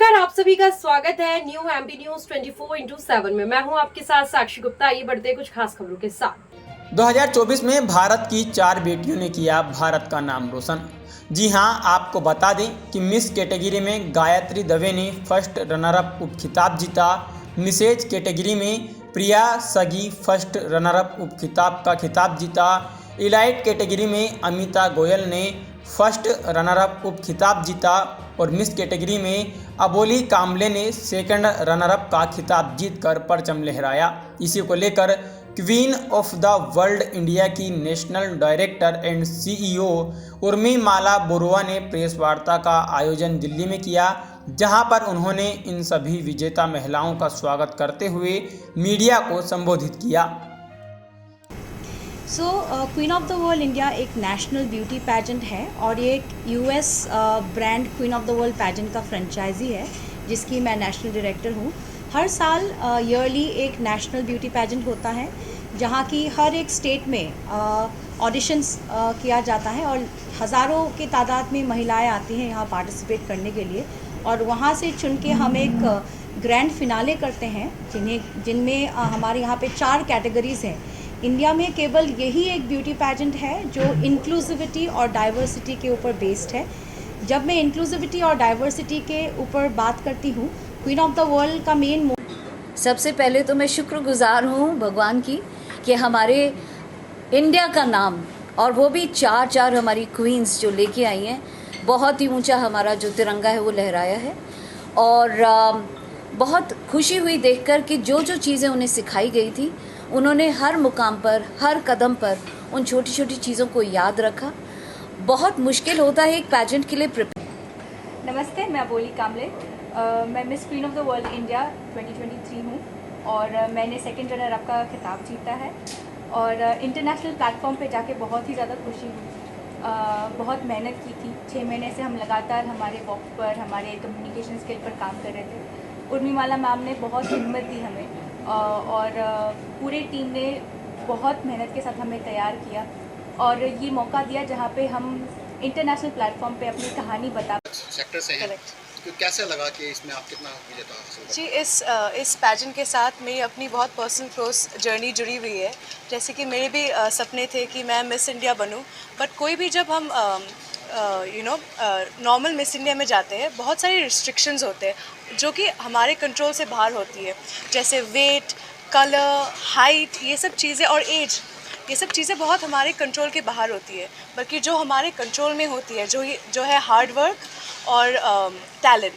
नमस्कार, आप सभी का स्वागत है न्यू एमपी न्यूज 24/7 में। मैं हूं आपके साथ साक्षी गुप्ता। आइए बढ़ते हैं कुछ खास खबरों के साथ। 2024 में भारत की 4 बेटियों ने किया भारत का नाम रोशन। जी हां, आपको बता दें कि मिस कैटेगरी में गायत्री दवे ने फर्स्ट रनर अप खिताब जीता। मिसेज कैटेगरी में प्रिया सगी फर्स्ट रनर अप खिताब जीता। इलाइट कैटेगरी में अमिता गोयल ने फर्स्ट रनर अप खिताब जीता और मिस कैटेगरी में अबोली कामले ने सेकंड रनर अप का खिताब जीतकर परचम लहराया। इसी को लेकर queen of the world India की national director and CEO Urmimala Barua ने प्रेस वार्ता का आयोजन दिल्ली में किया, जहां पर उन्होंने इन सभी विजेता महिलाओं का स्वागत करते हुए मीडिया को संबोधित किया। Queen of the world India एक नेशनल ब्यूटी पैजेंट है और ये एक US brand queen of the world pageant का फ्रेंचाइजी है, जिसकी मैं नेशनल डायरेक्टर हूँ। हर साल ईयरली एक नेशनल ब्यूटी पैजेंट होता है, जहाँ की हर एक स्टेट में ऑडिशंस किया जाता है और हज़ारों की तादाद में महिलाएं आती हैं यहाँ पार्टिसिपेट करने के लिए, और वहाँ से चुन के हम एक ग्रैंड फिनाले करते हैं जिनमें हमारे यहाँ पे 4 कैटेगरीज़ हैं। इंडिया में केवल यही एक ब्यूटी पैजेंट है जो इंक्लूसिविटी और डाइवर्सिटी के ऊपर बेस्ड है। जब मैं इंक्लूसिविटी और डाइवर्सिटी के ऊपर बात करती हूँ, क्वीन ऑफ द वर्ल्ड का मेन सबसे पहले तो मैं शुक्रगुजार हूँ भगवान की कि हमारे इंडिया का नाम, और वो भी 4 हमारी क्वींस जो लेके आई हैं, बहुत ही ऊंचा हमारा जो तिरंगा है वो लहराया है। और बहुत खुशी हुई देखकर कि जो जो चीज़ें उन्हें सिखाई गई थी, उन्होंने हर मुकाम पर, हर कदम पर उन छोटी छोटी चीज़ों को याद रखा। बहुत मुश्किल होता है एक पैजेंट के लिए प्रिपेयर। नमस्ते, मैं अबोली कामले। मैं miss queen of the world India 2023 हूँ और मैंने सेकंड रनर अप का खिताब जीता है और इंटरनेशनल प्लेटफॉर्म पे जाके बहुत ही ज़्यादा खुशी हुई। बहुत मेहनत की थी। 6 महीने से हम लगातार हमारे वॉक पर, हमारे कम्युनिकेशन स्किल पर काम कर रहे थे। उर्मिमाला मैम ने बहुत हिम्मत दी हमें और पूरे टीम ने बहुत मेहनत के साथ हमें तैयार किया और ये मौका दिया जहाँ पे हम इंटरनेशनल प्लेटफॉर्म पे अपनी कहानी बता सेक्टर से हैं। तो कैसे लगा कि इसमें आप कितना विजेता हासिल कर? जी, इस पैजेंट के साथ मेरी अपनी बहुत पर्सनल क्लोज जर्नी जुड़ी हुई है। जैसे कि मेरे भी सपने थे कि मैं मिस इंडिया बनूं, बट कोई भी जब हम नॉर्मल मिस इंडिया में जाते हैं, बहुत सारी रिस्ट्रिक्शंस होते हैं जो कि हमारे कंट्रोल से बाहर होती है, जैसे वेट, कलर, हाइट, ये सब चीज़ें, और एज, ये सब चीज़ें बहुत हमारे कंट्रोल के बाहर होती है। बल्कि जो हमारे कंट्रोल में होती है, जो है हार्ड वर्क और टैलेंट,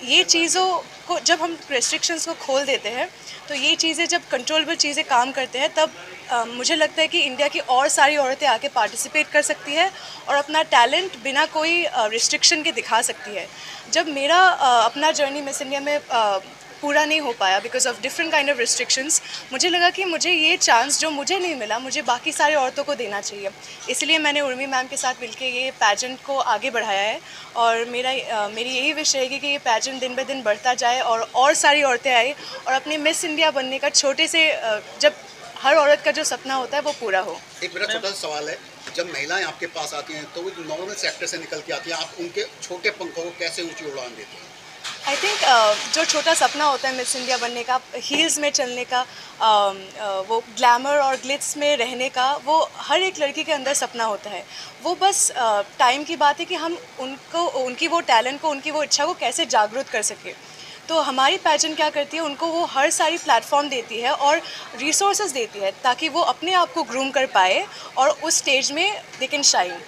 ये चीज़ों को जब हम रेस्ट्रिक्शंस को खोल देते हैं, तो ये चीज़ें जब कंट्रोलेबल चीज़ें काम करते हैं, तब मुझे लगता है कि इंडिया की और सारी औरतें आके पार्टिसिपेट कर सकती है और अपना टैलेंट बिना कोई रिस्ट्रिक्शन के दिखा सकती है। जब मेरा अपना जर्नी मिस इंडिया में पूरा नहीं हो पाया because of different kind of restrictions, मुझे लगा कि मुझे ये चांस जो मुझे नहीं मिला, मुझे बाकी सारे औरतों को देना चाहिए। इसलिए मैंने उर्मी मैम के साथ मिलकर ये पैजेंट को आगे बढ़ाया है और मेरी यही विश रहेगी कि ये पैजेंट दिन ब दिन बढ़ता जाए और सारी औरतें आए और अपने मिस इंडिया बनने का छोटे से जब हर औरत का जो सपना होता है वो पूरा हो। एक मेरा छोटा सा सवाल है, जब महिलाएं आपके पास आती हैं तो वो नॉर्मल सेक्टर से निकल के आती हैं, आप उनके छोटे पंखों को कैसे ऊंची उड़ान देते हैं? आई थिंक जो छोटा सपना होता है मिस इंडिया बनने का, हील्स में चलने का, वो ग्लैमर और ग्लिट्स में रहने का, वो हर एक लड़की के अंदर सपना होता है। वो बस टाइम की बात है कि हम उनकी वो टैलेंट को, उनकी वो इच्छा को कैसे जागरूक कर सके। तो हमारी पैजेंट क्या करती है, उनको वो हर सारी प्लेटफॉर्म देती है और रिसोर्सेज देती है ताकि वो अपने आप को ग्रूम कर पाए और उस स्टेज में दे कैन शाइन।